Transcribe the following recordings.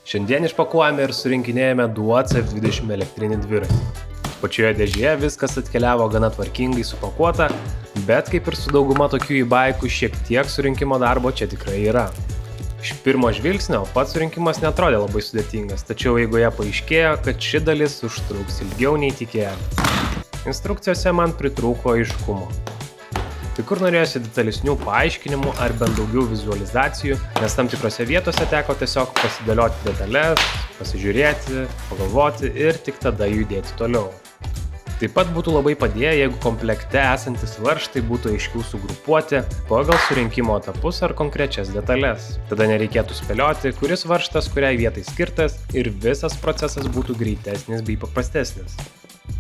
Šiandien išpakuojame ir surinkinėjame Duo CF20 elektrinį dviratį. Pačioje dėžėje viskas atkeliavo gana tvarkingai supakuota, bet kaip ir su dauguma tokių e-bikų, šiek tiek surinkimo darbo čia tikrai yra. Iš pirmo žvilgsnio pats surinkimas netrodė labai sudėtingas, tačiau eigoje paaiškėjo, kad ši dalis užtruks ilgiau nei tikėjomės. Instrukcijose man pritrūko aiškumo. Tai kur norėjosi detalesnių paaiškinimų ar bent daugiau vizualizacijų, nes tam tikrose vietose teko tiesiog pasidėlioti detalės, pasižiūrėti, pagalvoti ir tik tada judėti toliau. Taip pat būtų labai padėję, jeigu komplekte esantis varžtai būtų aiškiau sugrupuoti pagal surinkimo etapus ar konkrečias detalės. Tada nereikėtų spėlioti, kuris varžtas kuriai vietai skirtas ir visas procesas būtų greitesnis bei paprastesnis.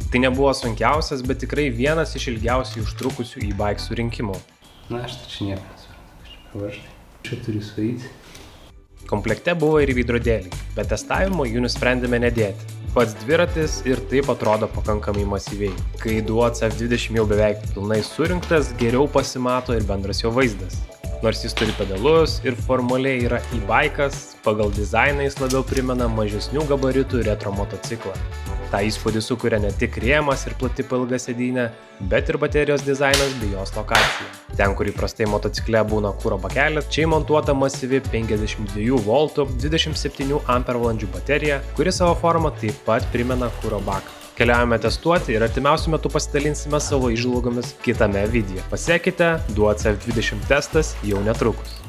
Tai nebuvo sunkiausias, bet tikrai vienas iš ilgiausiai užtrukusių e-bike surinkimų. Na, aš tai čia nieko varžtai. Čia turi sueiti. Komplekte buvo ir veidrodėliai, bet testavimo jų nusprendėme nedėti. Pats dviratis ir taip atrodo pakankamai masyviai. Kai Duo CF20 jau beveik pilnai surinktas, geriau pasimato ir bendras jo vaizdas. Nors jis turi pedalus ir formaliai yra e-bikas, pagal dizainą jis labiau primena mažesnių gabaritų retro motociklą. Ta įspūdį sukuria ne tik rėmas ir plati pailga sėdynė, bet ir baterijos dizainas bei jos lokacija. Ten, kur įprastai motocikle būna kuro bakelis, čia įmontuota masyvi 52 V 27 Ah baterija, kuri savo formą taip pat primena kuro baką. Keliaujame testuoti ir artimiausiu metu pasidalinsime savo įžvalgomis kitame video. Pasiekite, Duo CF20 testas jau netrukus.